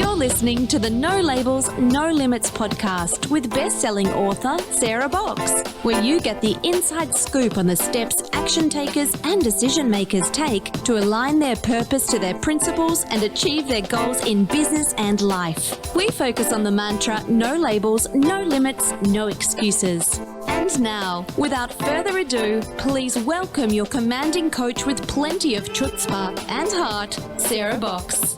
You're listening to the No Labels, No Limits podcast with best-selling author Sarah Box, where you get the inside scoop on the steps action takers and decision makers take to align their purpose to their principles and achieve their goals in business and life. We focus on the mantra, no labels, no limits, no excuses. And now, without further ado, please welcome your commanding coach with plenty of chutzpah and heart, Sarah Box.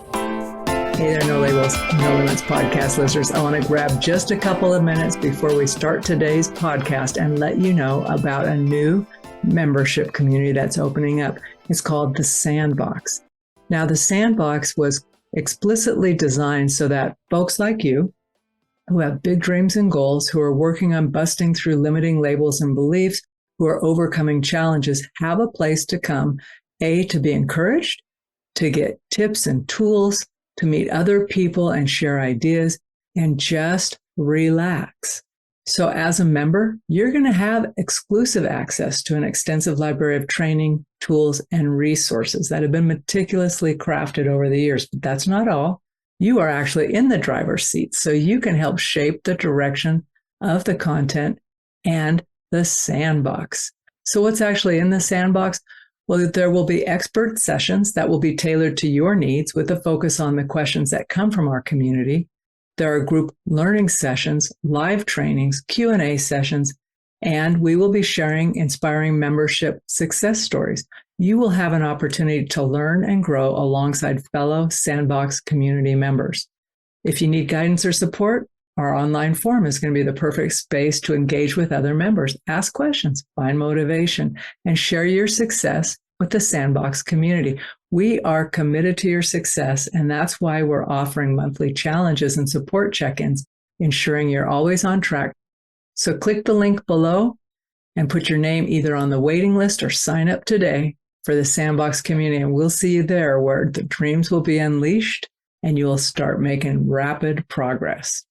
Hey there, No Labels, No Limits podcast listeners. I want to grab just a couple of minutes before we start today's podcast and let you know about a new membership community that's opening up. It's called the Sandbox. Now, the Sandbox was explicitly designed so that folks like you who have big dreams and goals, who are working on busting through limiting labels and beliefs, who are overcoming challenges, have a place to come, to be encouraged, to get tips and tools, to meet other people and share ideas, and just relax. So as a member, you're going to have exclusive access to an extensive library of training, tools, and resources that have been meticulously crafted over the years. But that's not all. You are actually in the driver's seat, so you can help shape the direction of the content and the Sandbox. So what's actually in the Sandbox? Well, there will be expert sessions that will be tailored to your needs with a focus on the questions that come from our community. There are group learning sessions, live trainings, Q&A sessions, and we will be sharing inspiring membership success stories. You will have an opportunity to learn and grow alongside fellow Sandbox community members. If you need guidance or support, our online forum is going to be the perfect space to engage with other members, ask questions, find motivation, and share your success with the Sandbox community. We are committed to your success, and that's why we're offering monthly challenges and support check-ins, ensuring you're always on track. So click the link below and put your name either on the waiting list or sign up today for the Sandbox community, and we'll see you there where the dreams will be unleashed and you will start making rapid progress.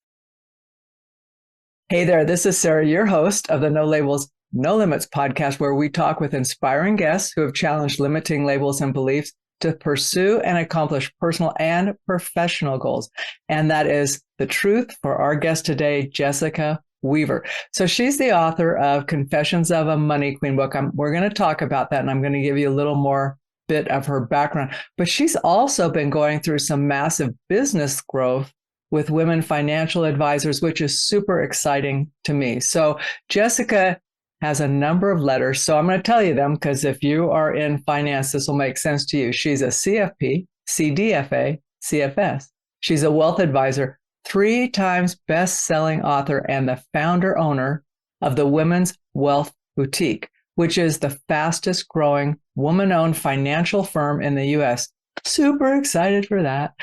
Hey there, this is Sarah, your host of the No Labels, No Limits podcast, where we talk with inspiring guests who have challenged limiting labels and beliefs to pursue and accomplish personal and professional goals. And that is the truth for our guest today, Jessica Weaver. So she's the author of Confessions of a Money Queen book. We're going to talk about that, and I'm going to give you a little more bit of her background. But she's also been going through some massive business growth with women financial advisors, which is super exciting to me. So Jessica has a number of letters. So I'm going to tell you them because if you are in finance, this will make sense to you. She's a CFP, CDFA, CFS. She's a wealth advisor, 3 times best-selling author, and the founder owner of the Women's Wealth Boutique, which is the fastest growing woman-owned financial firm in the U.S. Super excited for that.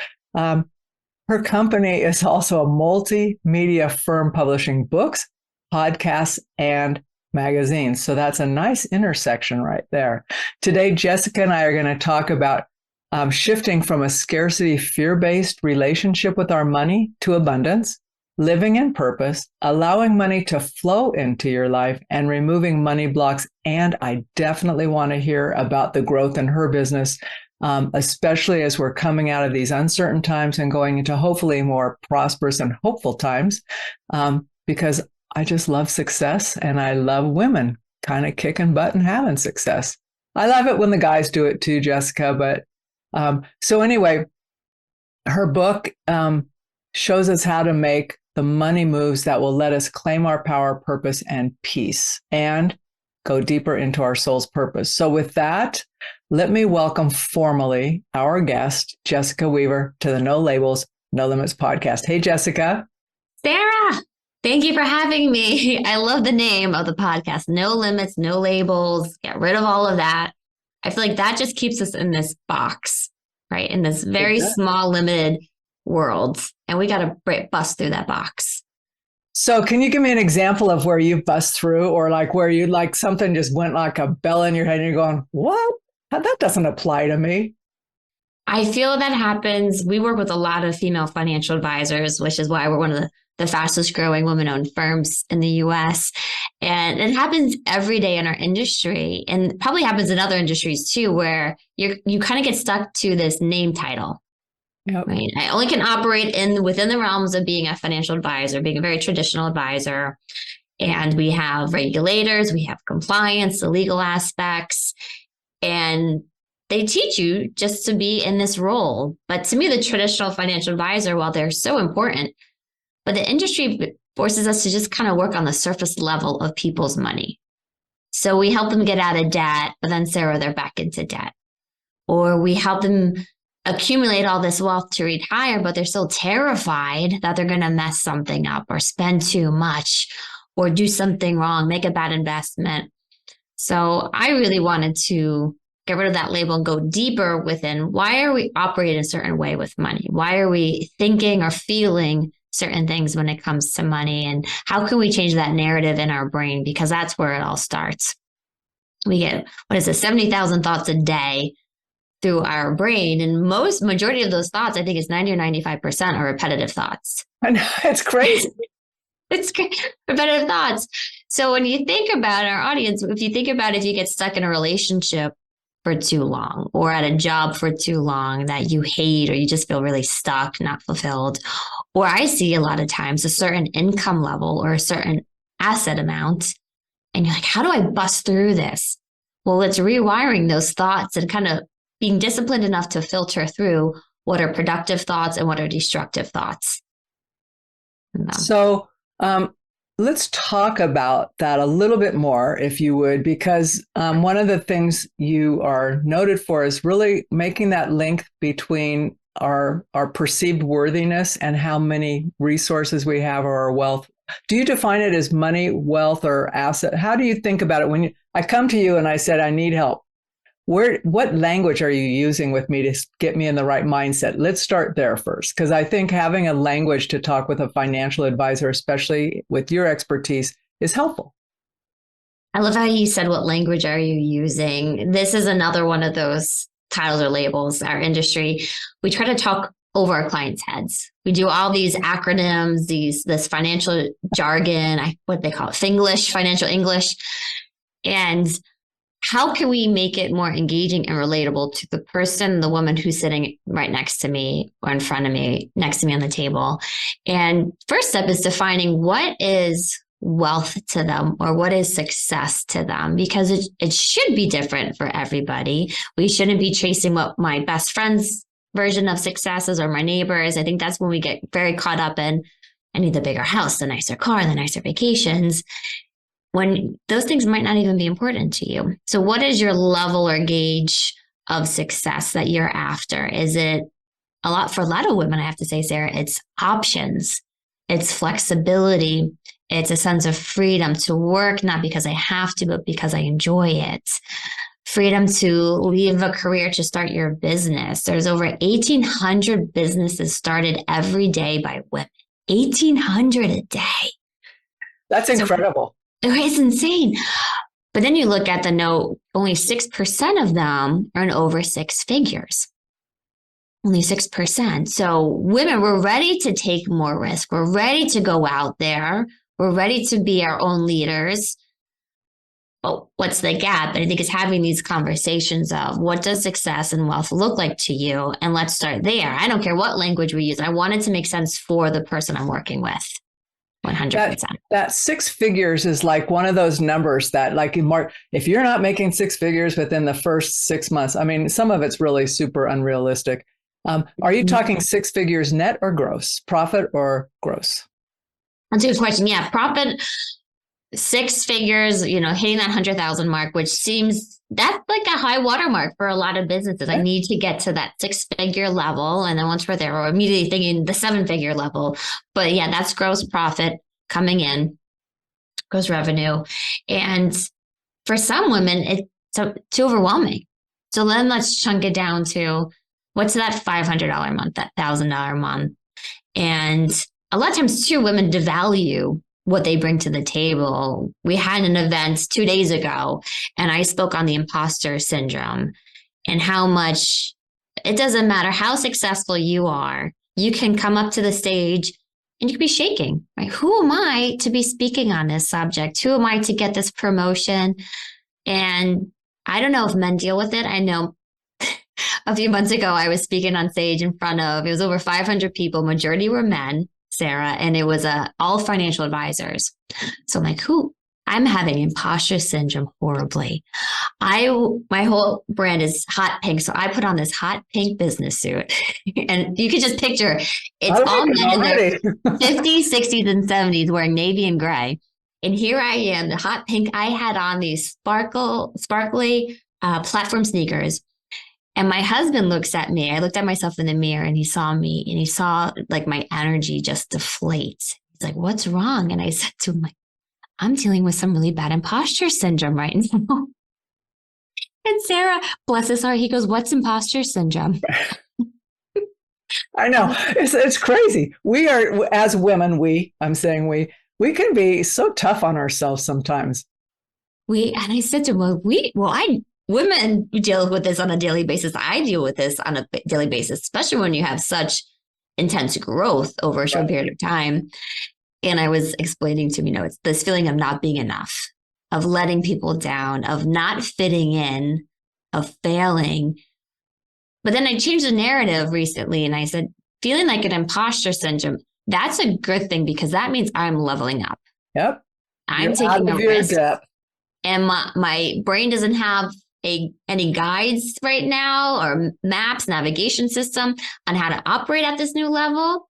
Her company is also a multimedia firm publishing books, podcasts, and magazines. So that's a nice intersection right there. Today, Jessica and I are going to talk about shifting from a scarcity, fear-based relationship with our money to abundance, living in purpose, allowing money to flow into your life, and removing money blocks. And I definitely want to hear about the growth in her business, especially as we're coming out of these uncertain times and going into hopefully more prosperous and hopeful times, because I just love success and I love women kind of kicking butt and having success. I love it when the guys do it too, Jessica. But so anyway, her book shows us how to make the money moves that will let us claim our power, purpose, and peace, and go deeper into our soul's purpose. So with that, let me welcome formally our guest, Jessica Weaver, to the No Labels, No Limits podcast. Hey, Jessica. Sarah, thank you for having me. I love the name of the podcast, No Limits, No Labels. Get rid of all of that. I feel like that just keeps us in this box, right? In this very small, limited world. And we got to bust through that box. So can you give me an example of where you bust through, or like where you like something just went like a bell in your head and you're going, what? That doesn't apply to me. I feel that happens. We work with a lot of female financial advisors, which is why we're one of the fastest growing women-owned firms in the US. And it happens every day in our industry, and probably happens in other industries too, where you kind of get stuck to this name title. Yep. right? I only can operate within the realms of being a financial advisor, being a very traditional advisor. And we have regulators, we have compliance, the legal aspects, and they teach you just to be in this role. But to me, the traditional financial advisor, while they're so important, but the industry forces us to just kind of work on the surface level of people's money. So we help them get out of debt, but then, Sarah, they're back into debt. Or we help them accumulate all this wealth to retire, but they're still terrified that they're going to mess something up or spend too much or do something wrong, make a bad investment. So I really wanted to get rid of that label and go deeper within why are we operating a certain way with money? Why are we thinking or feeling certain things when it comes to money? And how can we change that narrative in our brain? Because that's where it all starts. We get, 70,000 thoughts a day through our brain. And majority of those thoughts, I think it's 90 or 95% are repetitive thoughts. I know, it's crazy. It's repetitive thoughts. So when you think about our audience, if you think about if you get stuck in a relationship for too long or at a job for too long that you hate, or you just feel really stuck, not fulfilled, or I see a lot of times a certain income level or a certain asset amount, and you're like, how do I bust through this? Well, it's rewiring those thoughts and kind of being disciplined enough to filter through what are productive thoughts and what are destructive thoughts. So let's talk about that a little bit more, if you would, because one of the things you are noted for is really making that link between our perceived worthiness and how many resources we have or our wealth. Do you define it as money, wealth, or asset? How do you think about it when I come to you and I said, I need help? What language are you using with me to get me in the right mindset? Let's start there first, because I think having a language to talk with a financial advisor, especially with your expertise, is helpful. I love how you said, what language are you using? This is another one of those titles or labels, our industry. We try to talk over our clients' heads. We do all these acronyms, this financial jargon, what they call it, Finglish, financial English. And how can we make it more engaging and relatable to the person, the woman who's sitting right next to me or in front of me, next to me on the table? And first step is defining what is wealth to them or what is success to them, because it should be different for everybody. We shouldn't be chasing what my best friend's version of success is or my neighbors. I think that's when we get very caught up in, I need the bigger house, the nicer car, the nicer vacations, when those things might not even be important to you. So what is your level or gauge of success that you're after? Is it for a lot of women, I have to say, Sarah, it's options, it's flexibility, it's a sense of freedom to work, not because I have to, but because I enjoy it. Freedom to leave a career to start your business. There's over 1,800 businesses started every day by women. 1,800 a day. That's incredible. It's insane. But then you look at the note, only 6% of them earn over six figures. Only 6%. So women, we're ready to take more risk. We're ready to go out there. We're ready to be our own leaders. But what's the gap? And I think it's having these conversations of what does success and wealth look like to you? And let's start there. I don't care what language we use. I want it to make sense for the person I'm working with. 100%. That six figures is like one of those numbers that, like, Mark, if you're not making six figures within the first 6 months, I mean, some of it's really super unrealistic. Are you talking six figures net or gross? Profit or gross? That's a good question. Yeah, profit, six figures, hitting that 100,000 mark, which seems that's like a high watermark for a lot of businesses. I need to get to that 6-figure level. And then once we're there, we're immediately thinking the 7-figure level. But yeah, that's gross profit coming in, gross revenue. And for some women, it's too overwhelming. So then let's chunk it down to what's that $500 a month, that $1,000 a month. And a lot of times too, women devalue what they bring to the table. We had an event 2 days ago, and I spoke on the imposter syndrome and how much it doesn't matter how successful you are. You can come up to the stage and you can be shaking, right? Who am I to be speaking on this subject? Who am I to get this promotion? And I don't know if men deal with it. I know a few months ago, I was speaking on stage in front of, it was over 500 people. Majority were men, Sarah, and it was all financial advisors. So I'm like, I'm having imposter syndrome horribly. My whole brand is hot pink. So I put on this hot pink business suit and you could just picture it's all men in their 50s, 60s, and 70s wearing navy and gray. And here I am, the hot pink. I had on these sparkly platform sneakers. And my husband looks at me. I looked at myself in the mirror and he saw me and he saw like my energy just deflate. He's like, what's wrong? And I said to him, I'm dealing with some really bad imposter syndrome right now. And Sarah, bless his heart, he goes, what's imposter syndrome? I know. It's crazy. We are, as women, we can be so tough on ourselves sometimes. And I said to him, women deal with this on a daily basis. I deal with this on a daily basis, especially when you have such intense growth over a short period of time. And I was explaining to him, it's this feeling of not being enough, of letting people down, of not fitting in, of failing. But then I changed the narrative recently and I said, feeling like an imposter syndrome, that's a good thing because that means I'm leveling up. Yep. I'm taking a risk. And my brain doesn't have any guides right now or maps, navigation system on how to operate at this new level.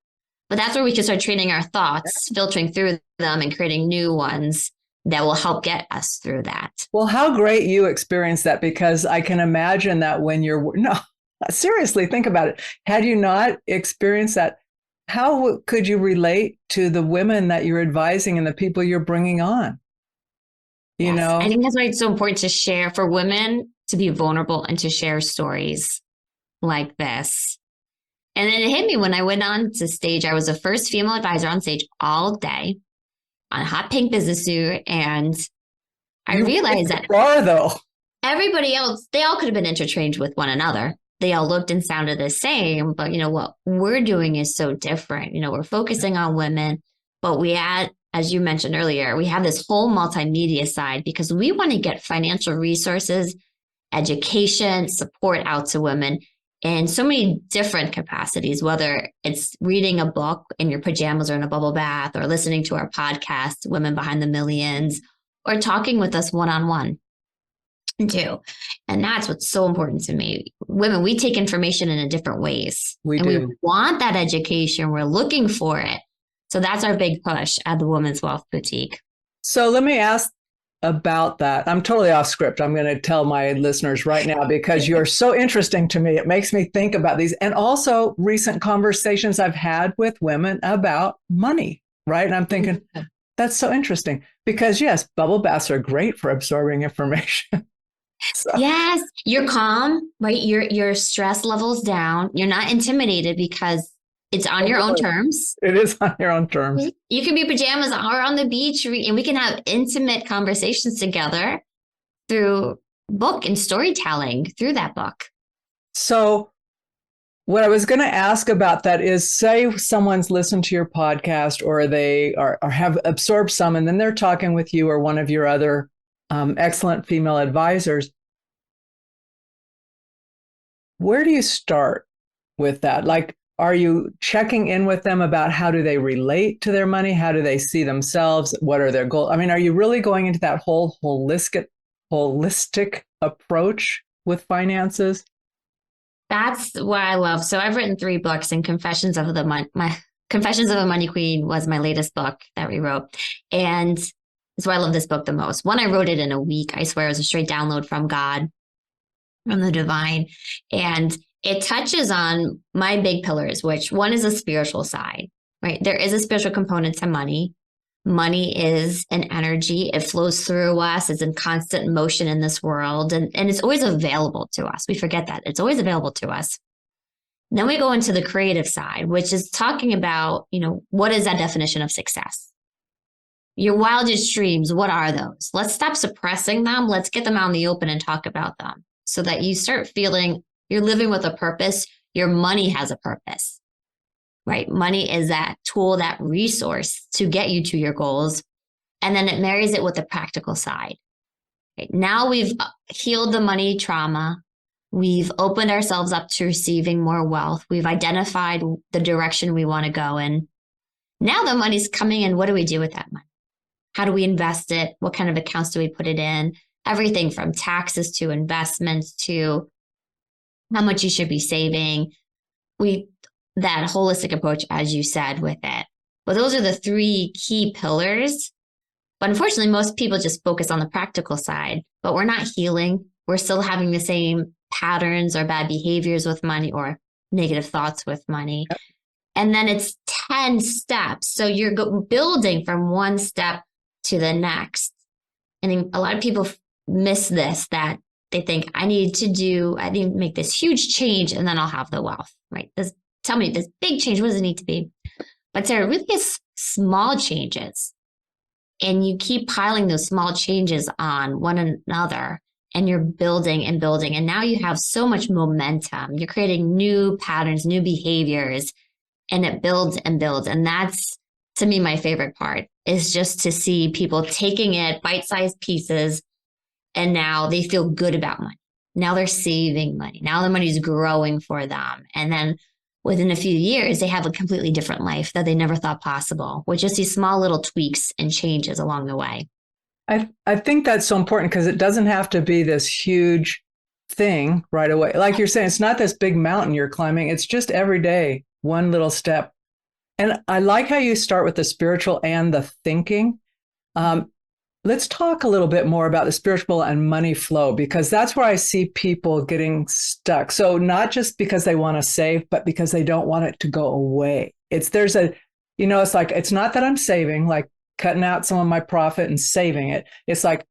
But that's where we can start training our thoughts, filtering through them and creating new ones that will help get us through that. Well, how great you experienced that, because I can imagine that when seriously, think about it. Had you not experienced that, how could you relate to the women that you're advising and the people you're bringing on? You know, I think that's why it's so important to share, for women to be vulnerable and to share stories like this. And then it hit me when I went on to stage. I was the first female advisor on stage all day on a hot pink business suit. And I realized that everybody else, they all could have been interchanged with one another. They all looked and sounded the same. But what we're doing is so different. We're focusing on women, but we add, as you mentioned earlier, we have this whole multimedia side because we want to get financial resources, education, support out to women in so many different capacities, whether it's reading a book in your pajamas or in a bubble bath, or listening to our podcast, Women Behind the Millions, or talking with us one-on-one too. And that's what's so important to me. Women, we take information in a different ways. We want that education. We're looking for it. So that's our big push at the Women's Wealth Boutique. So let me ask about that. I'm totally off script. I'm going to tell my listeners right now because you're so interesting to me. It makes me think about these, and also recent conversations I've had with women about money, right? And I'm thinking, that's so interesting because yes, bubble baths are great for absorbing information. So. Yes, you're calm, right? Your stress level's down. You're not intimidated because it's on your own terms. It is on your own terms. You can be pajamas or on the beach, and we can have intimate conversations together through book and storytelling through that book. So what I was going to ask about that is, say someone's listened to your podcast or they are have absorbed some, and then they're talking with you or one of your other excellent female advisors. Where do you start with that? Like, are you checking in with them about how do they relate to their money? How do they see themselves? What are their goals? I mean, are you really going into that whole holistic approach with finances? That's what I love. So I've written 3 books, and Confessions of a Money Queen was my latest book that we wrote. And that's why I love this book the most. One, I wrote it in a week. I swear it was a straight download from God, from the divine. And it touches on my big pillars, which one is a spiritual side, right? There is a spiritual component to money. Money is an energy. It flows through us. It's in constant motion in this world. And it's always available to us. We forget that. It's always available to us. Then we go into the creative side, which is talking about, what is that definition of success? Your wildest dreams, what are those? Let's stop suppressing them. Let's get them out in the open and talk about them so that you start feeling you're living with a purpose. Your money has a purpose, right? Money is that tool, that resource to get you to your goals. And then it marries it with the practical side. Right? Now we've healed the money trauma. We've opened ourselves up to receiving more wealth. We've identified the direction we want to go in. Now the money's coming in. What do we do with that money? How do we invest it? What kind of accounts do we put it in? Everything from taxes to investments to how much you should be saving. That holistic approach, as you said, with it. Well, those are the three key pillars. But unfortunately, most people just focus on the practical side, but we're not healing. We're still having the same patterns or bad behaviors with money or negative thoughts with money. Yep. And then it's 10 steps. So you're building from one step to the next. And a lot of people miss this, that they think I need to make this huge change and then I'll have the wealth, right? Tell me this big change, what does it need to be? But Sarah, really is small changes. And you keep piling those small changes on one another and you're building and building. And now you have so much momentum. You're creating new patterns, new behaviors, and it builds and builds. And that's, to me, my favorite part is just to see people taking it bite-sized pieces. And now they feel good about money. Now they're saving money. Now the money's growing for them. And then within a few years, they have a completely different life that they never thought possible with just these small little tweaks and changes along the way. I think that's so important because it doesn't have to be this huge thing right away. Like you're saying, it's not this big mountain you're climbing. It's just every day, one little step. And I like how you start with the spiritual and the thinking. Let's talk a little bit more about the spiritual and money flow, because that's where I see people getting stuck. So not just because they want to save, but because they don't want it to go away. It's like, it's not that I'm saving, like cutting out some of my profit and saving it. It's like,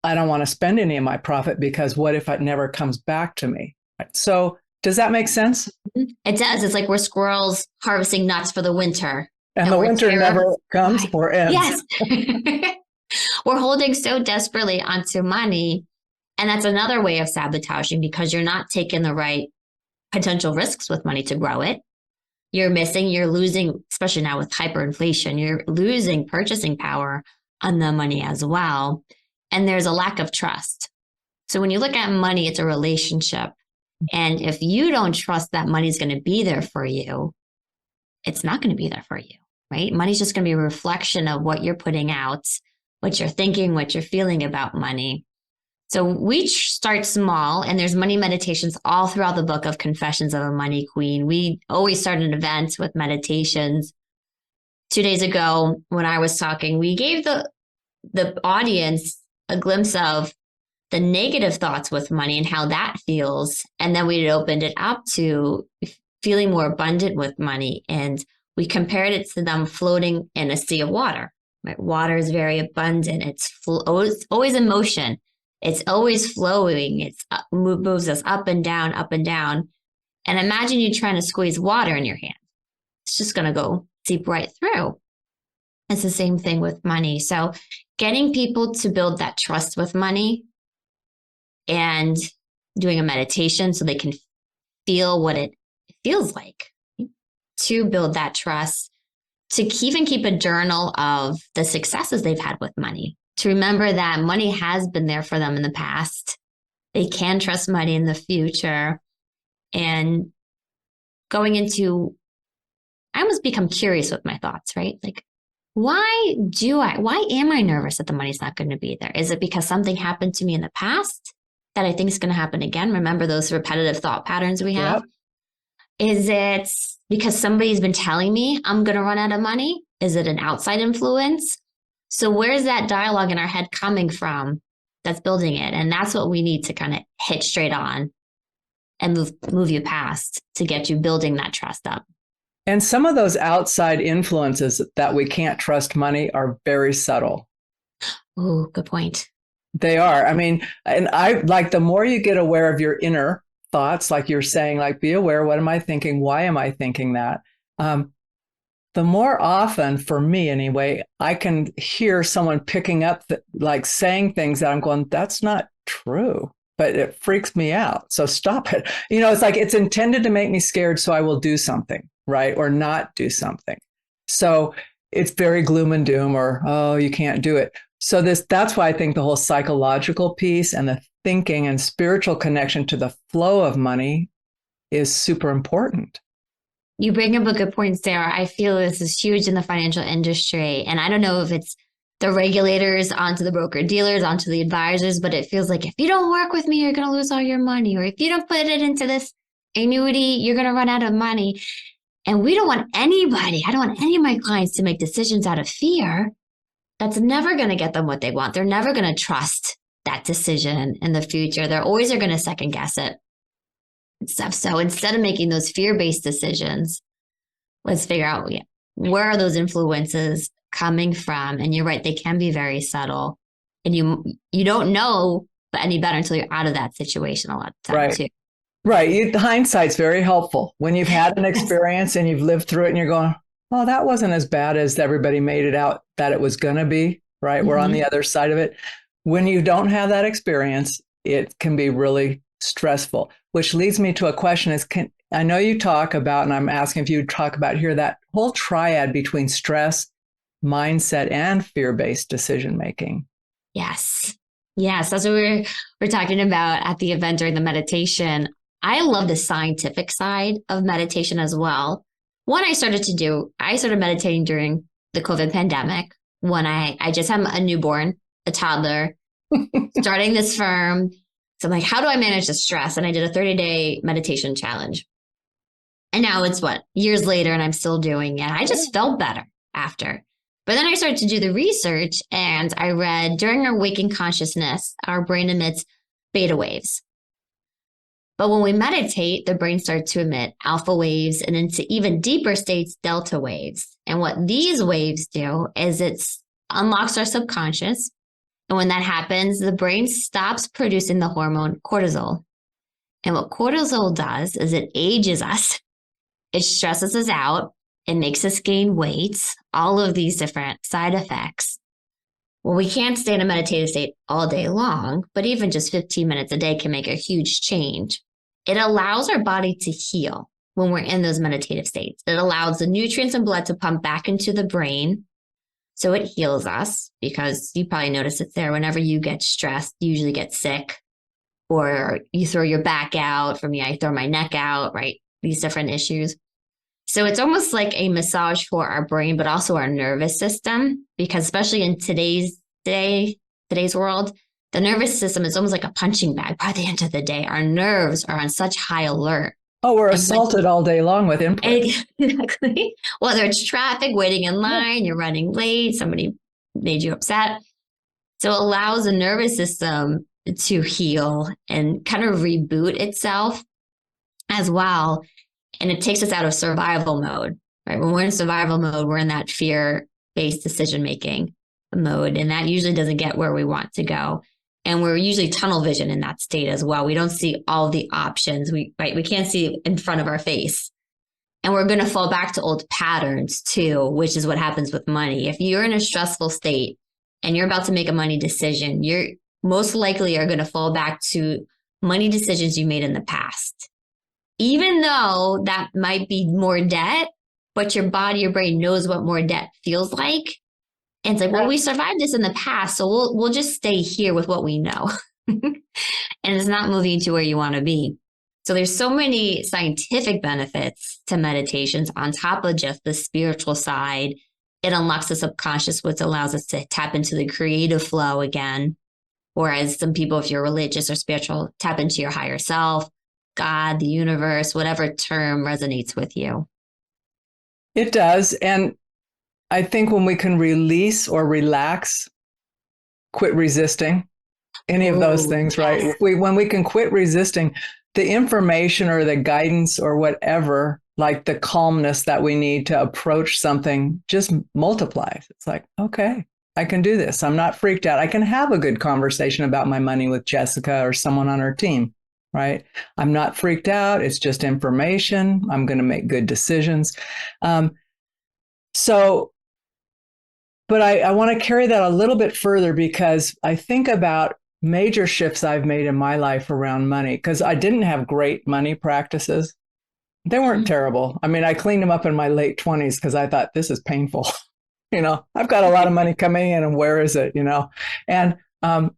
I don't want to spend any of my profit because what if it never comes back to me? So does that make sense? It does. It's like we're squirrels harvesting nuts for the winter. And the winter never comes or ends. Yes. We're holding so desperately onto money. And that's another way of sabotaging because you're not taking the right potential risks with money to grow it. You're losing, especially now with hyperinflation, you're losing purchasing power on the money as well. And there's a lack of trust. So when you look at money, it's a relationship. And if you don't trust that money's going to be there for you, it's not going to be there for you, right? Money's just going to be a reflection of what you're putting out, what you're thinking, what you're feeling about money. So we start small, and there's money meditations all throughout the book of Confessions of a Money Queen. We always start an event with meditations. 2 days ago, when I was talking, we gave the audience a glimpse of the negative thoughts with money and how that feels. And then we opened it up to feeling more abundant with money. And we compared it to them floating in a sea of water. Right? Water is very abundant. It's always in motion. It's always flowing. It moves us up and down, up and down. And imagine you trying to squeeze water in your hand. It's just going to go seep right through. It's the same thing with money. So getting people to build that trust with money and doing a meditation so they can feel what it feels like to build that trust, to even keep a journal of the successes they've had with money, to remember that money has been there for them in the past. They can trust money in the future. And going into, I almost become curious with my thoughts, right? Like, why am I nervous that the money's not going to be there? Is it because something happened to me in the past that I think is going to happen again? Remember those repetitive thought patterns we have? Yep. Is it because somebody's been telling me I'm going to run out of money? Is it an outside influence? So where's that dialogue in our head coming from that's building it? And that's what we need to kind of hit straight on and move you past to get you building that trust up. And some of those outside influences that we can't trust money are very subtle. Oh, good point. They are. I mean, and I like the more you get aware of your inner thoughts, like you're saying, like be aware, what am I thinking? Why am I thinking that? The more often, for me anyway, I can hear someone picking up, like saying things that I'm going, that's not true, but it freaks me out. So stop it. It's like it's intended to make me scared, so I will do something, right? Or not do something. So it's very gloom and doom or, oh, you can't do it. So that's why I think the whole psychological piece and the thinking and spiritual connection to the flow of money is super important. You bring up a good point, Sarah. I feel this is huge in the financial industry. And I don't know if it's the regulators onto the broker dealers, onto the advisors, but it feels like if you don't work with me, you're going to lose all your money. Or if you don't put it into this annuity, you're going to run out of money. And we don't want anybody, I don't want any of my clients to make decisions out of fear. That's never going to get them what they want. They're never going to trust that decision in the future. They're always going to second guess it and stuff. So instead of making those fear-based decisions, let's figure out where are those influences coming from. And you're right, they can be very subtle. And you don't know any better until you're out of that situation a lot of the time too. Right. Hindsight's very helpful. When you've had an experience and you've lived through it and you're going, oh, that wasn't as bad as everybody made it out that it was going to be, right? We're on the other side of it. When you don't have that experience, it can be really stressful, which leads me to a question I know you talk about, and I'm asking if you talk about here, that whole triad between stress, mindset, and fear-based decision-making. Yes. That's what we're talking about at the event during the meditation. I love the scientific side of meditation as well. One I started meditating during the COVID pandemic when I just had a newborn, a toddler, starting this firm. So I'm like, how do I manage the stress? And I did a 30-day meditation challenge. And now it's years later, and I'm still doing it. I just felt better after. But then I started to do the research, and I read during our waking consciousness, our brain emits beta waves. But when we meditate, the brain starts to emit alpha waves and into even deeper states, delta waves. And what these waves do is it unlocks our subconscious. And when that happens, the brain stops producing the hormone cortisol. And what cortisol does is it ages us. It stresses us out. It makes us gain weight, all of these different side effects. Well, we can't stay in a meditative state all day long, but even just 15 minutes a day can make a huge change. It allows our body to heal when we're in those meditative states. It allows the nutrients and blood to pump back into the brain. So it heals us, because you probably notice it's there whenever you get stressed, you usually get sick, or you throw your back out. For me, I throw my neck out, right? These different issues. So it's almost like a massage for our brain, but also our nervous system, because especially in today's world, the nervous system is almost like a punching bag. By the end of the day, our nerves are on such high alert. Oh, we're assaulted all day long with input. Exactly. Whether it's traffic, waiting in line, you're running late, somebody made you upset. So it allows the nervous system to heal and kind of reboot itself as well. And it takes us out of survival mode, right? When we're in survival mode, we're in that fear-based decision-making mode. And that usually doesn't get where we want to go. And we're usually tunnel vision in that state as well. We don't see all the options. We can't see in front of our face. And we're going to fall back to old patterns too, which is what happens with money. If you're in a stressful state and you're about to make a money decision, you're most likely are going to fall back to money decisions you made in the past. Even though that might be more debt, but your body, your brain knows what more debt feels like. And it's like, well, we survived this in the past, so we'll just stay here with what we know. And it's not moving to where you want to be. So there's so many scientific benefits to meditations on top of just the spiritual side. It unlocks the subconscious, which allows us to tap into the creative flow again. Whereas some people, if you're religious or spiritual, tap into your higher self, God, the universe, whatever term resonates with you. It does. And I think when we can release or relax, quit resisting any of those things, right? Yes. When we can quit resisting, the information or the guidance or whatever, like the calmness that we need to approach something, just multiplies. It's like, okay, I can do this. I'm not freaked out. I can have a good conversation about my money with Jessica or someone on her team, right? I'm not freaked out. It's just information. I'm going to make good decisions. But I want to carry that a little bit further, because I think about major shifts I've made in my life around money, because I didn't have great money practices. They weren't terrible. I mean, I cleaned them up in my late 20s because I thought this is painful. I've got a lot of money coming in and where is it, And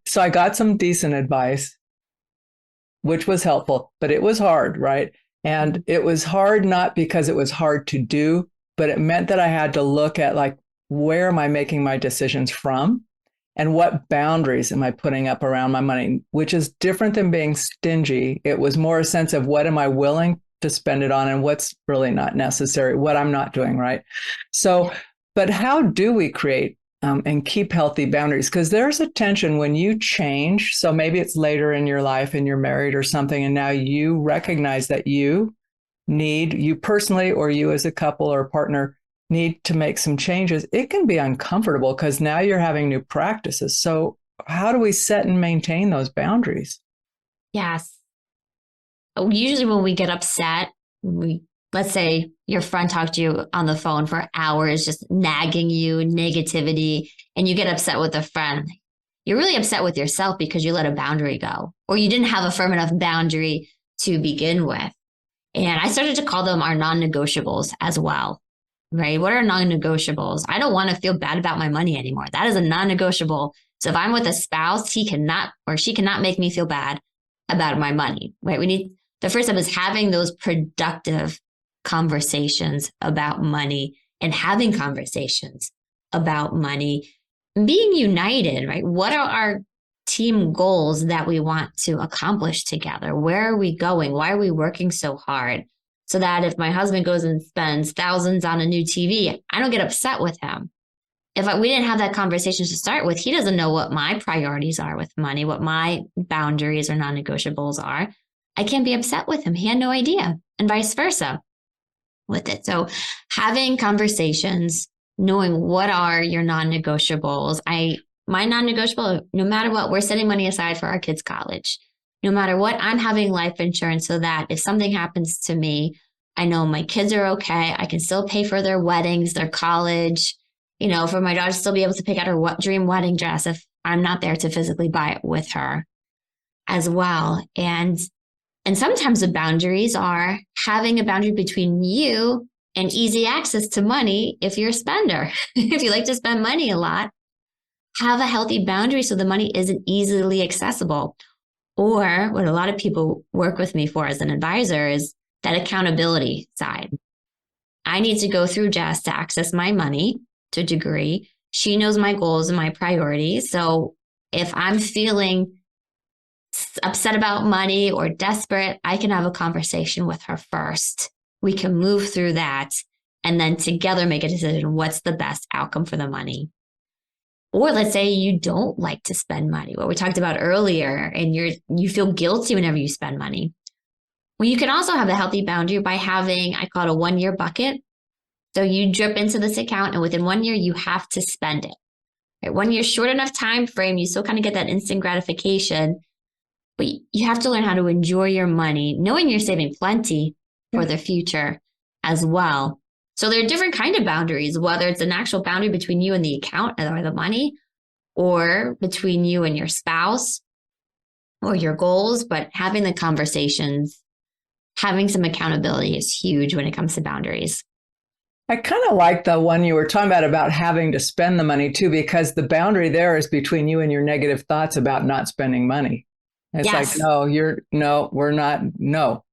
so I got some decent advice, which was helpful, but it was hard, right? And it was hard not because it was hard to do, but it meant that I had to look at like, where am I making my decisions from? And what boundaries am I putting up around my money, which is different than being stingy. It was more a sense of what am I willing to spend it on and what's really not necessary, what I'm not doing, right? So, but how do we create and keep healthy boundaries? Because there's a tension when you change. So maybe it's later in your life and you're married or something, and now you recognize that you personally, or you as a couple or partner need to make some changes. It can be uncomfortable because now you're having new practices. So how do we set and maintain those boundaries? Yes. Usually when we get upset, let's say your friend talked to you on the phone for hours, just nagging you, negativity, and you get upset with a friend. You're really upset with yourself because you let a boundary go, or you didn't have a firm enough boundary to begin with. And I started to call them our non-negotiables as well, right? What are non-negotiables? I don't want to feel bad about my money anymore. That is a non-negotiable. So if I'm with a spouse, he cannot or she cannot make me feel bad about my money, right? The first step is having those productive conversations about money and having conversations about money, being united, right? What are our team goals that we want to accomplish together? Where are we going? Why are we working so hard? So that if my husband goes and spends thousands on a new TV, I don't get upset with him. If we didn't have that conversation to start with, he doesn't know what my priorities are with money, what my boundaries or non-negotiables are. I can't be upset with him. He had no idea, and vice versa with it. So having conversations, knowing what are your non-negotiables. My non-negotiable, no matter what, we're setting money aside for our kids' college. No matter what, I'm having life insurance so that if something happens to me, I know my kids are okay. I can still pay for their weddings, their college, for my daughter to still be able to pick out her dream wedding dress if I'm not there to physically buy it with her as well. And sometimes the boundaries are having a boundary between you and easy access to money if you're a spender. If you like to spend money a lot, have a healthy boundary so the money isn't easily accessible. Or what a lot of people work with me for as an advisor is that accountability side. I need to go through Jess to access my money to a degree. She knows my goals and my priorities. So if I'm feeling upset about money or desperate, I can have a conversation with her first. We can move through that and then together make a decision. What's the best outcome for the money? Or let's say you don't like to spend money, what we talked about earlier, and you feel guilty whenever you spend money. Well, you can also have a healthy boundary by having, I call it a 1-year bucket. So you drip into this account and within 1 year, you have to spend it. Right? 1 year, short enough time frame, you still kind of get that instant gratification, but you have to learn how to enjoy your money, knowing you're saving plenty for the future as well. So there are different kind of boundaries, whether it's an actual boundary between you and the account or the money, or between you and your spouse or your goals, but having the conversations, having some accountability is huge when it comes to boundaries. I kind of like the one you were talking about having to spend the money too, because the boundary there is between you and your negative thoughts about not spending money. It's Yes. like, we're not, no,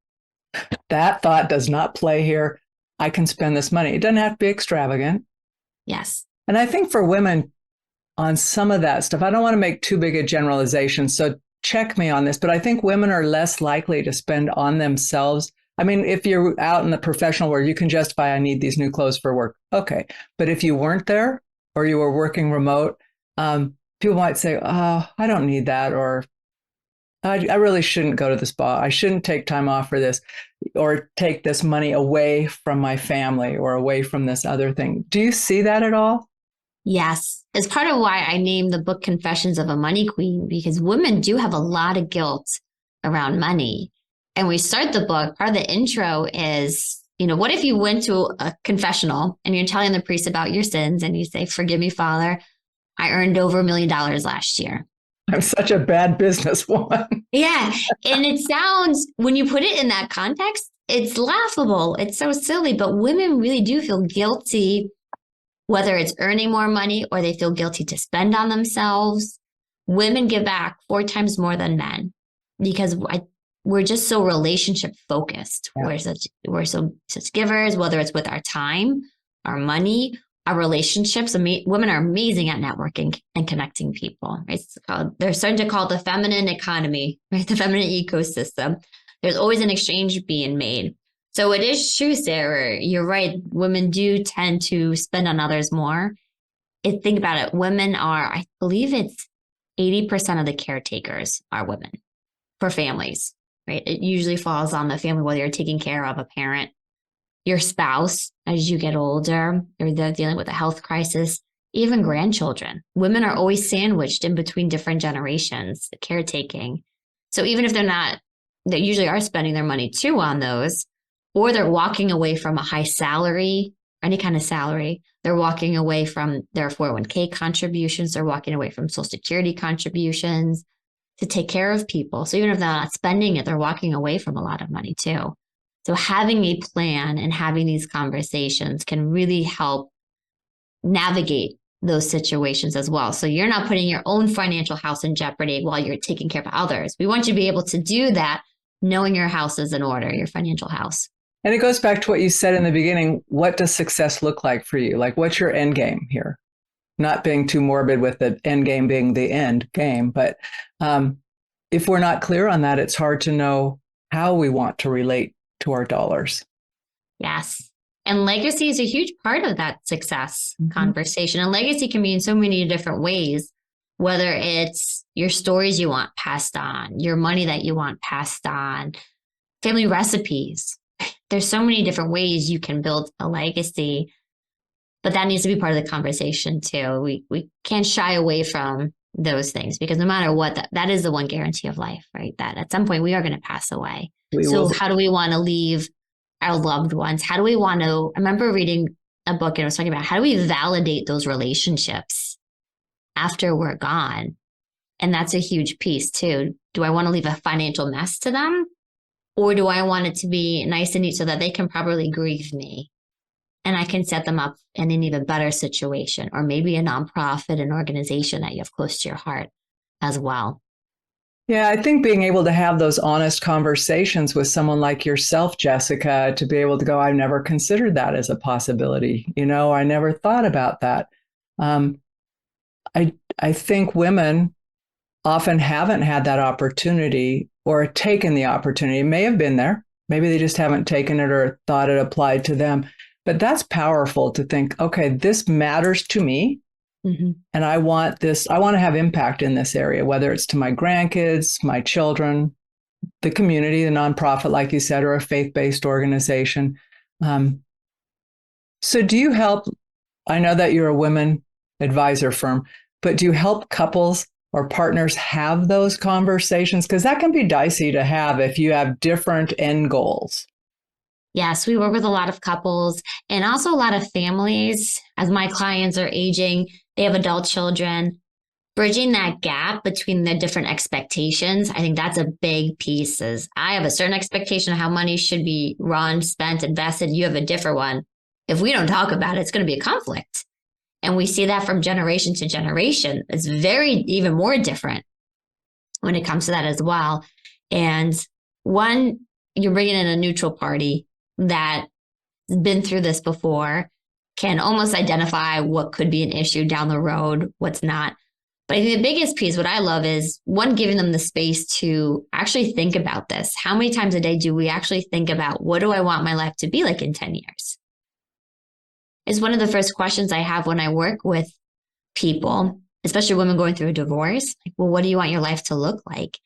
that thought does not play here. I can spend this money. It doesn't have to be extravagant. Yes. And I think for women on some of that stuff, I don't want to make too big a generalization, so check me on this, but I think women are less likely to spend on themselves. I mean, if you're out in the professional world, you can justify, I need these new clothes for work. Okay. But if you weren't there or you were working remote, people might say, oh, I don't need that. Or I really shouldn't go to the spa. I shouldn't take time off for this or take this money away from my family or away from this other thing. Do you see that at all? Yes. It's part of why I named the book Confessions of a Money Queen, because women do have a lot of guilt around money. And we start the book, part of the intro is, what if you went to a confessional and you're telling the priest about your sins and you say, forgive me, Father, I earned over $1 million last year. I'm such a bad businesswoman. Yeah. And it sounds, when you put it in that context, it's laughable. It's so silly, but women really do feel guilty whether it's earning more money or they feel guilty to spend on themselves. Women give back 4 times more than men because we're just so relationship focused. Yeah. We're such givers, whether it's with our time, our money, our relationships. Women are amazing at networking and connecting people. Right? They're starting to call it the feminine economy, right? The feminine ecosystem. There's always an exchange being made. So it is true, Sarah. You're right. Women do tend to spend on others more. Think about it. Women are, I believe it's 80% of the caretakers are women for families, right? It usually falls on the family, whether you're taking care of a parent, your spouse as you get older, or they're dealing with a health crisis, even grandchildren. Women are always sandwiched in between different generations, the caretaking. So even if they usually are spending their money too on those, or they're walking away from a high salary, any kind of salary. They're walking away from their 401k contributions. They're walking away from Social Security contributions to take care of people. So even if they're not spending it, they're walking away from a lot of money too. So having a plan and having these conversations can really help navigate those situations as well. So you're not putting your own financial house in jeopardy while you're taking care of others. We want you to be able to do that, knowing your house is in order, your financial house. And it goes back to what you said in the beginning. What does success look like for you? Like, what's your end game here? Not being too morbid with the end game being the end game. But if we're not clear on that, it's hard to know how we want to relate to our dollars. Yes. And legacy is a huge part of that success conversation. And legacy can be in so many different ways, whether it's your stories you want passed on, your money that you want passed on, family recipes. There's so many different ways you can build a legacy, but that needs to be part of the conversation too. We can't shy away from those things because no matter what, that is the one guarantee of life, right? That at some point we are going to pass away. So how do we want to leave our loved ones? How do we want to, I remember reading a book and it was talking about how do we validate those relationships after we're gone? And that's a huge piece too. Do I want to leave a financial mess to them? Or do I want it to be nice and neat so that they can properly grieve me and I can set them up in an even better situation, or maybe a nonprofit, an organization that you have close to your heart as well. Yeah, I think being able to have those honest conversations with someone like yourself, Jessica, to be able to go, I've never considered that as a possibility. I never thought about that. I think women often haven't had that opportunity or taken the opportunity. It may have been there. Maybe they just haven't taken it or thought it applied to them. But that's powerful to think, okay, this matters to me. Mm-hmm. And I want to have impact in this area, whether it's to my grandkids, my children, the community, the nonprofit, like you said, or a faith-based organization. So do you help, I know that you're a women advisor firm, but do you help couples or partners have those conversations? Because that can be dicey to have if you have different end goals. Yes, we work with a lot of couples and also a lot of families. As my clients are aging, they have adult children. Bridging that gap between the different expectations, I think that's a big piece. Is I have a certain expectation of how money should be run, spent, invested. You have a different one. If we don't talk about it, it's going to be a conflict. And we see that from generation to generation. It's even more different when it comes to that as well. And one, you're bringing in a neutral party that has been through this before, can almost identify what could be an issue down the road, what's not. But I think the biggest piece, what I love is one, giving them the space to actually think about this. How many times a day do we actually think about what do I want my life to be like in 10 years? Is one of the first questions I have when I work with people, especially women going through a divorce. Like, well, what do you want your life to look like?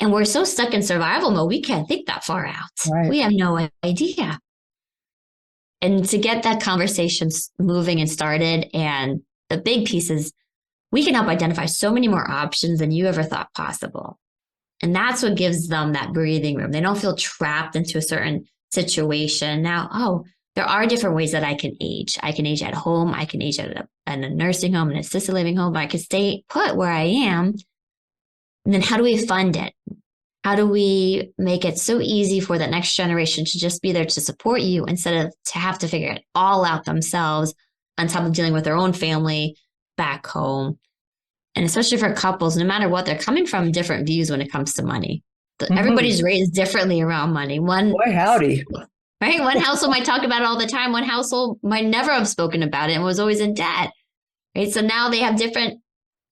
And we're so stuck in survival mode, we can't think that far out. Right. We have no idea. And to get that conversation moving and started, and the big piece is we can help identify so many more options than you ever thought possible. And that's what gives them that breathing room. They don't feel trapped into a certain situation. Now, there are different ways that I can age. I can age at home. I can age at a nursing home, an assisted living home. I can stay put where I am. And then how do we fund it? How do we make it so easy for that next generation to just be there to support you instead of to have to figure it all out themselves on top of dealing with their own family back home. And especially for couples, no matter what, they're coming from different views when it comes to money. Everybody's raised differently around money. Boy, howdy. Right? One household might talk about it all the time. One household might never have spoken about it and was always in debt. Right? So now they have different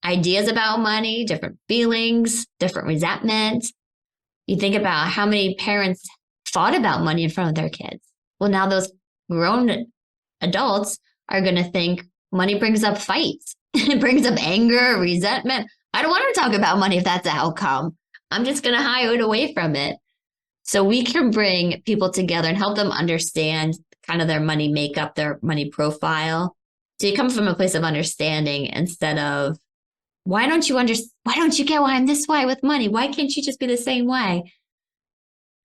ideas about money, different feelings, different resentment. You think about how many parents fought about money in front of their kids. Well, now those grown adults are going to think money brings up fights. It brings up anger, resentment. I don't want to talk about money if that's the outcome. I'm just going to hide away from it. So we can bring people together and help them understand kind of their money makeup, their money profile. So you come from a place of understanding instead of, why don't you get why I'm this way with money? Why can't you just be the same way?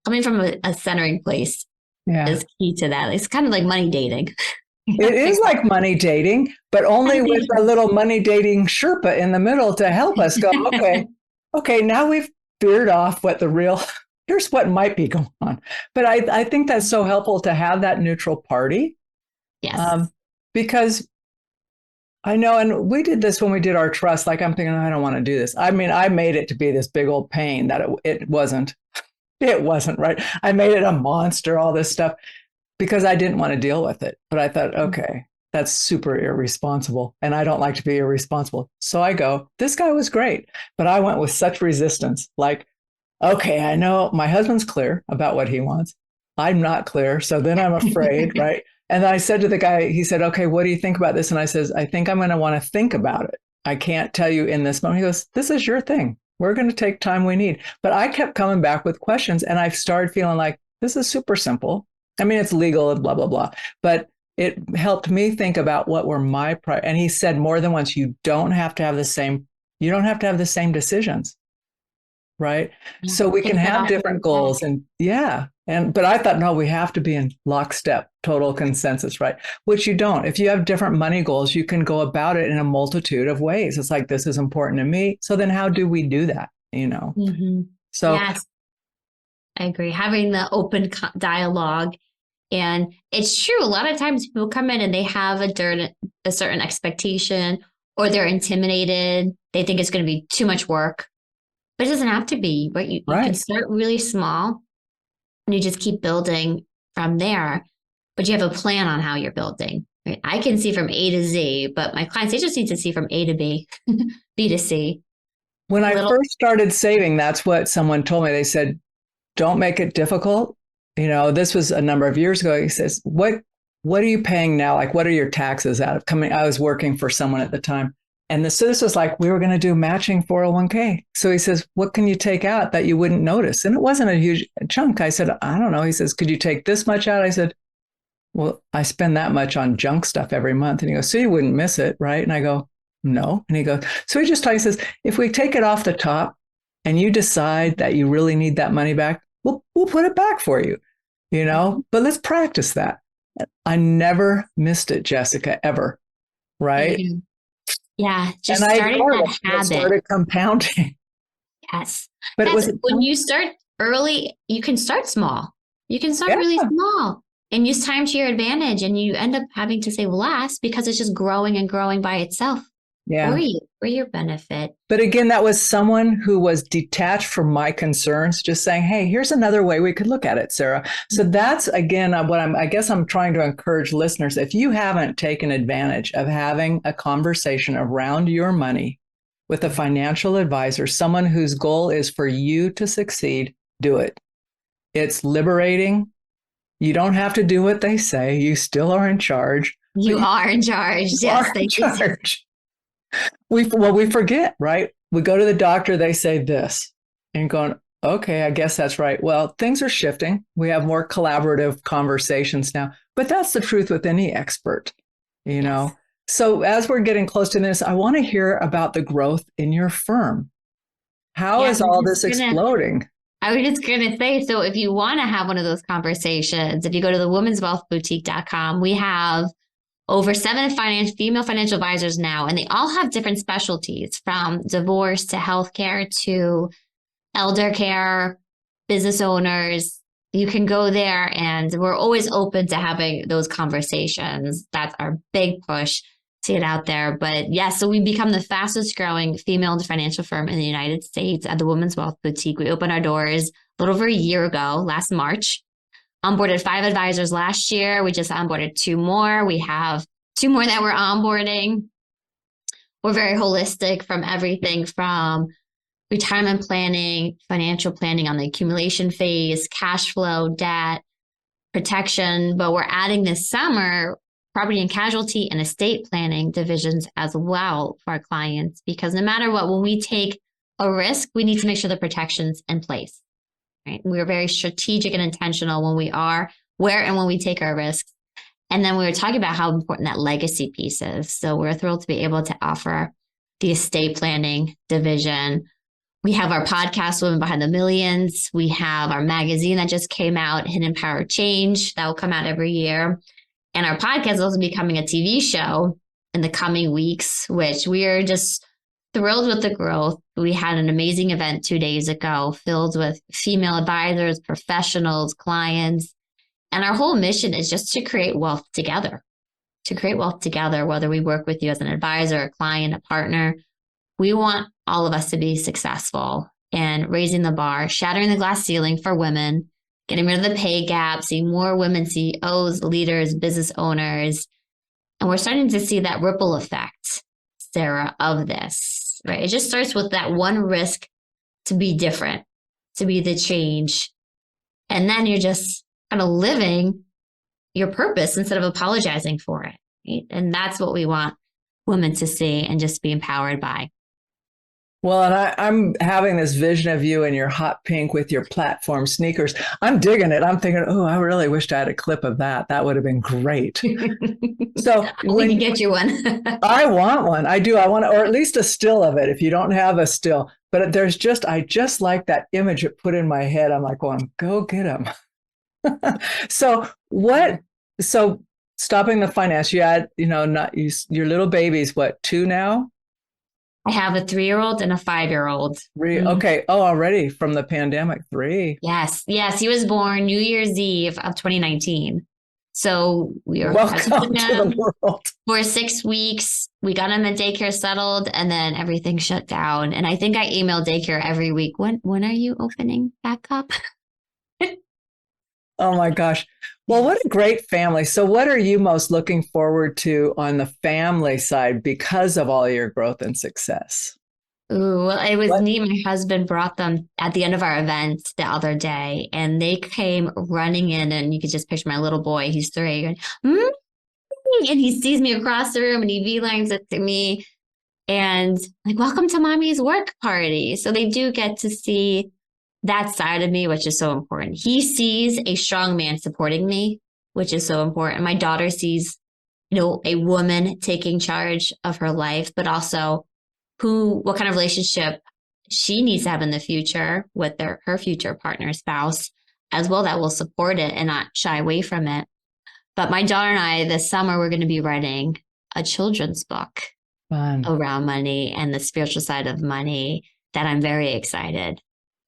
Coming from a centering place is key to that. It's kind of like money dating. It is like money dating, but only with a little money dating Sherpa in the middle to help us go, okay, now we've veered off here's what might be going on. But I think that's so helpful to have that neutral party. Yes. Because I know, and we did this when we did our trust, like I'm thinking, I don't want to do this. I mean, I made it to be this big old pain that it wasn't. It wasn't, right? I made it a monster, all this stuff, because I didn't want to deal with it. But I thought, okay, that's super irresponsible. And I don't like to be irresponsible. So I go, this guy was great. But I went with such resistance, like, okay, I know my husband's clear about what he wants. I'm not clear. So then I'm afraid, right? And I said to the guy, he said, okay, what do you think about this? And I says, I think I'm going to want to think about it. I can't tell you in this moment. He goes, this is your thing. We're going to take time we need. But I kept coming back with questions and I started feeling like this is super simple. I mean, it's legal and blah, blah, blah. But it helped me think about what were my priorities. And he said more than once, you don't have to have the same decisions. Right. So we can have different goals but I thought, no, we have to be in lockstep, total consensus, right? Which you don't. If you have different money goals, you can go about it in a multitude of ways. It's like, this is important to me. So then how do we do that? So yes, I agree. Having the open dialogue. And it's true. A lot of times people come in and they have a certain expectation, or they're intimidated. They think it's going to be too much work. But it doesn't have to be, right? You can start really small and you just keep building from there. But you have a plan on how you're building. Right? I can see from A to Z, but my clients, they just need to see from A to B, B to C. When I first started saving, that's what someone told me. They said, don't make it difficult. This was a number of years ago. He says, what are you paying now? Like, what are your taxes out of coming? I was working for someone at the time. And this was like, we were going to do matching 401k. So he says, what can you take out that you wouldn't notice? And it wasn't a huge chunk. I said, I don't know. He says, could you take this much out? I said, well, I spend that much on junk stuff every month. And he goes, so you wouldn't miss it, right? And I go, no. And he goes, so he just says, if we take it off the top and you decide that you really need that money back, we'll put it back for you, but let's practice that. I never missed it, Jessica, ever. Right. Mm-hmm. Yeah, just starting that habit. Started compounding. Yes. But when you start early, you can start small. You can start really small and use time to your advantage. And you end up having to save less because it's just growing and growing by itself for your benefit. But again, that was someone who was detached from my concerns, just saying, hey, here's another way we could look at it, Sarah. So that's, again, I guess I'm trying to encourage listeners. If you haven't taken advantage of having a conversation around your money with a financial advisor, someone whose goal is for you to succeed, do it. It's liberating. You don't have to do what they say. You still are in charge. You are in charge. Yes, thank you. We forget, right? We go to the doctor, they say this, and going, okay, I guess that's right. Well, things are shifting. We have more collaborative conversations now, but that's the truth with any expert, So as we're getting close to this, I want to hear about the growth in your firm. How is all this exploding? I was just going to say, so if you want to have one of those conversations, if you go to the womenswealthboutique.com, we have over 7 female financial advisors now, and they all have different specialties, from divorce to healthcare to elder care, business owners, you can go there, and we're always open to having those conversations. That's our big push to get out there. But yeah, so we become the fastest growing female financial firm in the United States at the Women's Wealth Boutique. We opened our doors a little over a year ago, last March. Onboarded 5 advisors last year. We just onboarded 2 more. We have 2 more that we're onboarding. We're very holistic, from everything from retirement planning, financial planning on the accumulation phase, cash flow, debt, protection. But we're adding this summer property and casualty and estate planning divisions as well for our clients, because no matter what, when we take a risk, we need to make sure the protection's in place. Right? We're very strategic and intentional when we are, where and when we take our risks. And then we were talking about how important that legacy piece is. So we're thrilled to be able to offer the estate planning division. We have our podcast, Women Behind the Millions. We have our magazine that just came out, Hidden Power Change, that will come out every year. And our podcast is also becoming a TV show in the coming weeks, which we are just thrilled with the growth. We had an amazing event 2 days ago filled with female advisors, professionals, clients. And our whole mission is just to create wealth together, whether we work with you as an advisor, a client, a partner. We want all of us to be successful in raising the bar, shattering the glass ceiling for women, getting rid of the pay gap, seeing more women CEOs, leaders, business owners. And we're starting to see that ripple effect, Sarah, of this, right? It just starts with that one risk to be different, to be the change. And then you're just kind of living your purpose instead of apologizing for it. Right? And that's what we want women to see and just be empowered by. Well, and I'm having this vision of you in your hot pink with your platform sneakers. I'm digging it. I'm thinking, oh, I really wished I had a clip of that. That would have been great. So we can get you one. I want one. I do. I want, or at least a still of it if you don't have a still. But I just like that image it put in my head. I'm like, going, go get them. So stopping the finance, you had, your little baby's what, 2 now? I have a 3-year-old and a 5-year-old. 3. Okay. Oh, already from the pandemic, 3. Yes. He was born New Year's Eve of 2019. So we were welcome to the world for 6 weeks. We got him at daycare settled, and then everything shut down. And I think I emailed daycare every week. When are you opening back up? Oh my gosh. Well, what a great family. So what are you most looking forward to on the family side because of all your growth and success? Ooh, well, it was neat. My husband brought them at the end of our event the other day, and they came running in, and you could just picture my little boy. He's 3, going, and he sees me across the room, and he beelines it to me, and like, welcome to mommy's work party. So they do get to see that side of me, which is so important. He sees a strong man supporting me, which is so important. My daughter sees, a woman taking charge of her life, but also what kind of relationship she needs to have in the future with her future partner, spouse, as well, that will support it and not shy away from it. But my daughter and I, this summer, we're going to be writing a children's book around money and the spiritual side of money that I'm very excited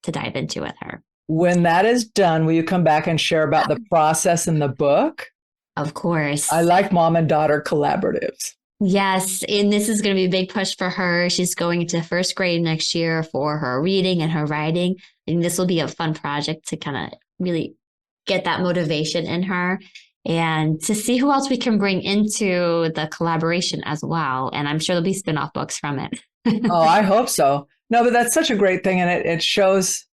to dive into with her. When that is done, will you come back and share about the process in the book? Of course. I like mom and daughter collaboratives. Yes. And this is going to be a big push for her. She's going into 1st grade next year for her reading and her writing. And this will be a fun project to kind of really get that motivation in her and to see who else we can bring into the collaboration as well. And I'm sure there'll be spin-off books from it. Oh, I hope so. No, but that's such a great thing. And it shows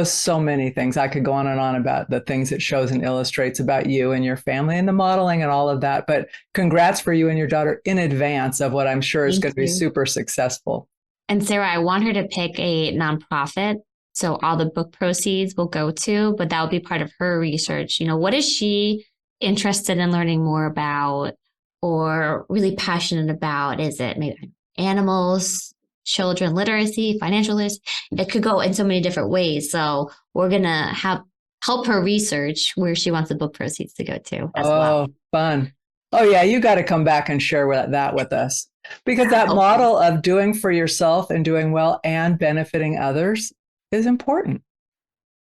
so many things. I could go on and on about the things it shows and illustrates about you and your family and the modeling and all of that. But congrats for you and your daughter in advance of what I'm sure is going to be super successful. And Sarah, I want her to pick a nonprofit. So all the book proceeds will go to, but that will be part of her research. What is she interested in learning more about or really passionate about? Is it maybe animals, children literacy, financial literacy? It could go in so many different ways. So we're going to help her research where she wants the book proceeds to go to as well. Oh, fun. Oh, yeah. You got to come back and share that with us, because that model of doing for yourself and doing well and benefiting others is important.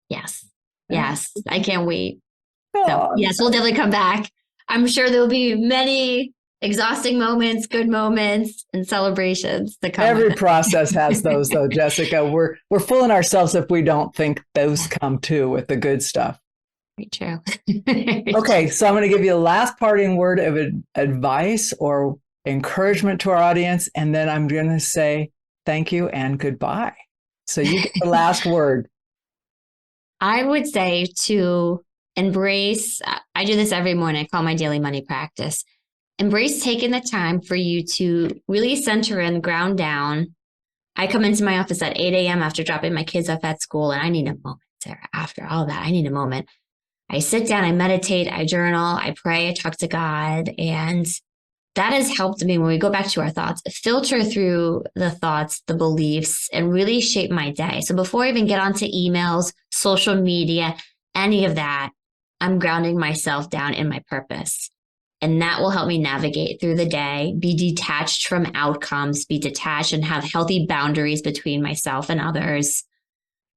Yes. Yes, I can't wait. Oh, So, yes, we'll definitely come back. I'm sure there'll be many exhausting moments, good moments, and celebrations to come. Every process has those, though, Jessica. We're fooling ourselves if we don't think those come too with the good stuff. Very true. Okay, so I'm going to give you a last parting word of advice or encouragement to our audience, and then I'm going to say thank you and goodbye. So you get the last word. I would say to embrace, I do this every morning. I call my daily money practice. Embrace taking the time for you to really center in, ground down. I come into my office at 8 a.m. after dropping my kids off at school, and I need a moment, Sarah. After all that, I need a moment. I sit down, I meditate, I journal, I pray, I talk to God. And that has helped me when we go back to our thoughts, filter through the thoughts, the beliefs, and really shape my day. So before I even get onto emails, social media, any of that, I'm grounding myself down in my purpose. And that will help me navigate through the day, be detached from outcomes, be detached and have healthy boundaries between myself and others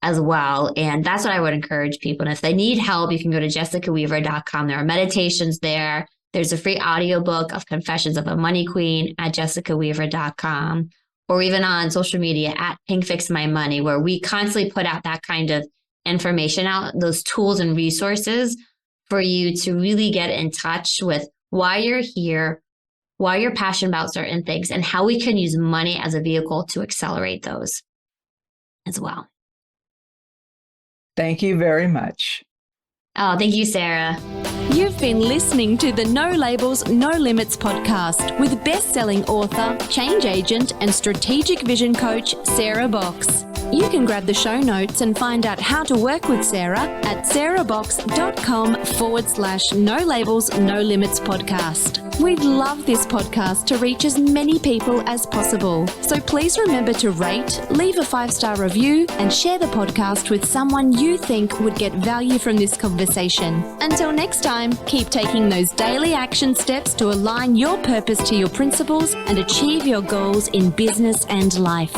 as well. And that's what I would encourage people. And if they need help, you can go to jessicaweaver.com. There are meditations there. There's a free audiobook of Confessions of a Money Queen at jessicaweaver.com, or even on social media at Pink Fix My Money, where we constantly put out that kind of information out, those tools and resources for you to really get in touch with why you're here, why you're passionate about certain things, and how we can use money as a vehicle to accelerate those as well. Thank you very much. Oh, thank you, Sarah. You've been listening to the No Labels, No Limits podcast with best-selling author, change agent, and strategic vision coach, Sarah Box. You can grab the show notes and find out how to work with Sarah at sarahbox.com/No Labels, No Limits podcast. We'd love this podcast to reach as many people as possible. So please remember to rate, leave a 5-star review, and share the podcast with someone you think would get value from this conversation. Until next time, keep taking those daily action steps to align your purpose to your principles and achieve your goals in business and life.